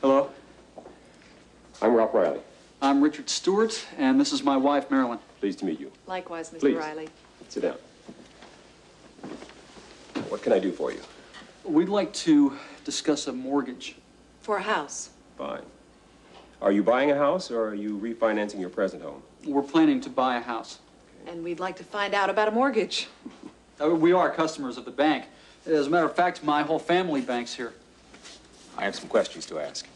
Hello? I'm Ralph Riley. I'm Richard Stewart, and this is my wife, Marilyn. Pleased to meet you. Likewise, Mr. Please. Riley. Sit down. What can I do for you? We'd like to discuss a mortgage. For a house. Fine. Are you buying a house, or are you refinancing your present home? We're planning to buy a house. And we'd like to find out about a mortgage. We are customers of the bank. As a matter of fact, my whole family banks here. I have some questions to ask.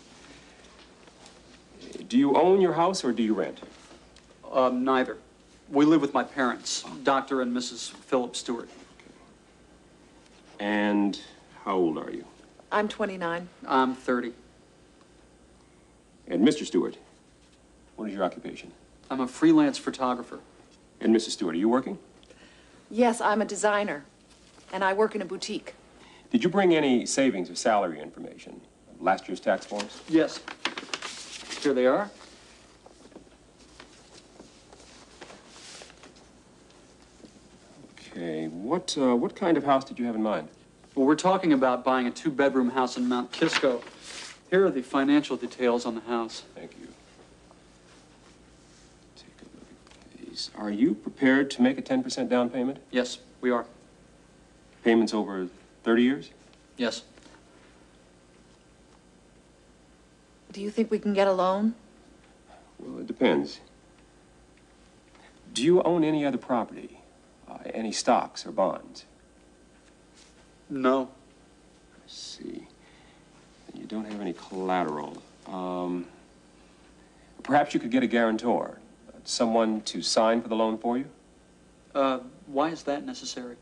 Do you own your house, or do you rent? Neither. We live with my parents, Dr. and Mrs. Philip Stewart. And how old are you? I'm 29. I'm 30. And Mr. Stewart, what is your occupation? I'm a freelance photographer. And Mrs. Stewart, are you working? Yes, I'm a designer, and I work in a boutique. Did you bring any savings or salary information? Last year's tax forms? Yes. Here they are. Okay, what kind of house did you have in mind? Well, we're talking about buying a 2-bedroom house in Mount Kisco. Here are the financial details on the house. Thank you. Take a look at these. Are you prepared to make a 10% down payment? Yes, we are. Payments over 30 years? Yes. Do you think we can get a loan? Well, it depends. Do you own any other property? Any stocks or bonds? No. Let's see. You don't have any collateral. Perhaps you could get a guarantor. Someone to sign for the loan for you? Why is that necessary?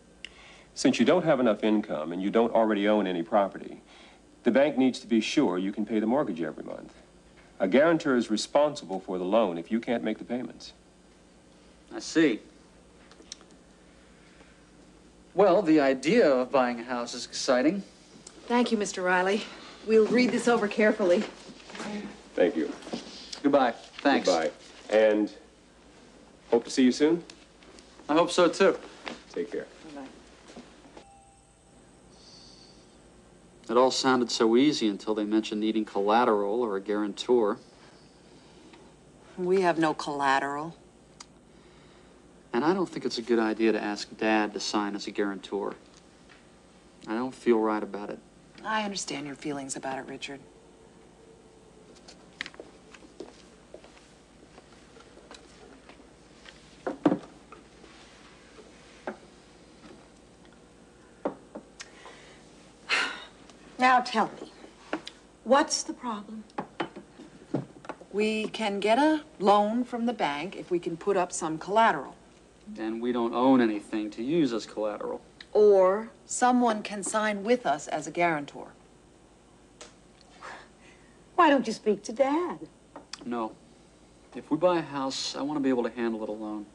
Since you don't have enough income and you don't already own any property, the bank needs to be sure you can pay the mortgage every month. A guarantor is responsible for the loan if you can't make the payments. I see. Well, the idea of buying a house is exciting. Thank you, Mr. Riley. We'll read this over carefully. Thank you. Goodbye. Thanks. Goodbye. And hope to see you soon. I hope so, too. Take care. Bye-bye. It all sounded so easy until they mentioned needing collateral or a guarantor. We have no collateral. And I don't think it's a good idea to ask Dad to sign as a guarantor. I don't feel right about it. I understand your feelings about it, Richard. Now tell me, what's the problem? We can get a loan from the bank if we can put up some collateral. And we don't own anything to use as collateral. Or someone can sign with us as a guarantor. Why don't you speak to Dad? No. If we buy a house, I want to be able to handle it alone.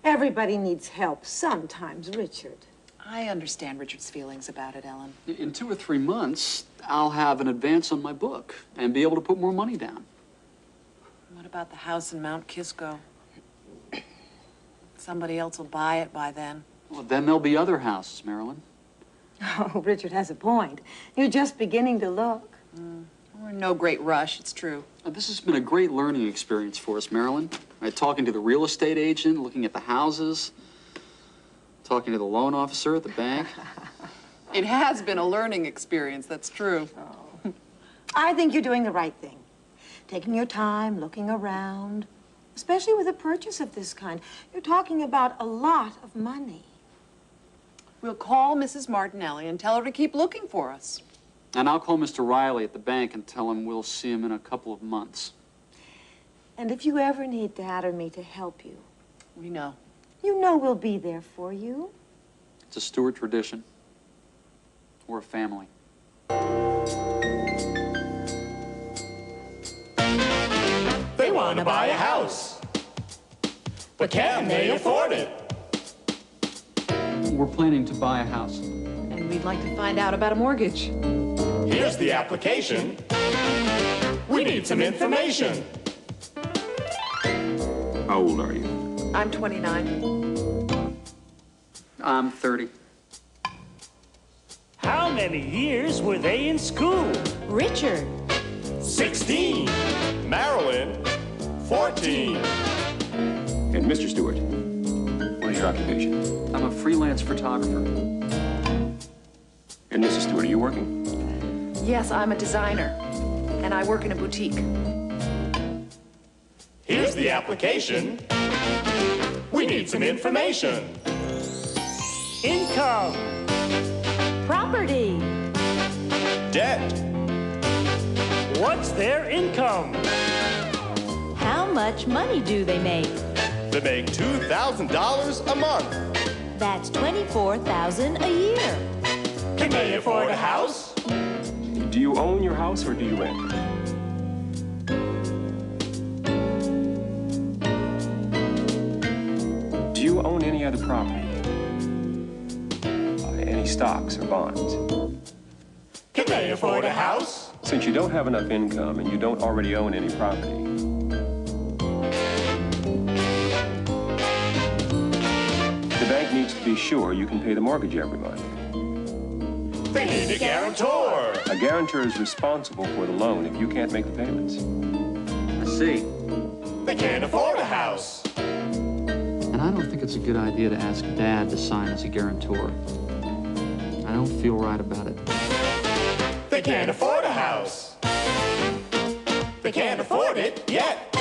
Everybody needs help sometimes, Richard. I understand Richard's feelings about it, Ellen. In 2 or 3 months, I'll have an advance on my book and be able to put more money down. What about the house in Mount Kisco? Somebody else will buy it by then. Well, then there'll be other houses, Marilyn. Oh, Richard has a point. You're just beginning to look. We're in no great rush, it's true. This has been a great learning experience for us, Marilyn. Talking to the real estate agent, looking at the houses, talking to the loan officer at the bank. It has been a learning experience, that's true. Oh. I think you're doing the right thing. Taking your time, looking around, especially with a purchase of this kind. You're talking about a lot of money. We'll call Mrs. Martinelli and tell her to keep looking for us. And I'll call Mr. Riley at the bank and tell him we'll see him in a couple of months. And if you ever need Dad or me to help you, We know. you know we'll be there for you. It's a Stewart tradition. We're a family. They want to buy a house, but can they afford it? We're planning to buy a house. And we'd like to find out about a mortgage. Here's the application. We need some information. How old are you? I'm 29. I'm 30. How many years were they in school? Richard. 16. Marilyn. 14. And Mr. Stewart, what is your occupation? I'm a freelance photographer. And Mrs. Stewart, are you working? Yes, I'm a designer, and I work in a boutique. Here's the application. We need some information. Income. Property. Debt. What's their income? How much money do they make? They make $2,000 a month. That's $24,000 a year. Can they afford a house? Do you own your house or do you rent? Do you own any other property? Any stocks or bonds? Can they afford a house? Since you don't have enough income and you don't already own any property, the bank needs to be sure you can pay the mortgage every month. They need a guarantor. A guarantor is responsible for the loan if you can't make the payments. I see. They can't afford a house. And I don't think it's a good idea to ask Dad to sign as a guarantor. I don't feel right about it. They can't afford a house. They can't afford it yet.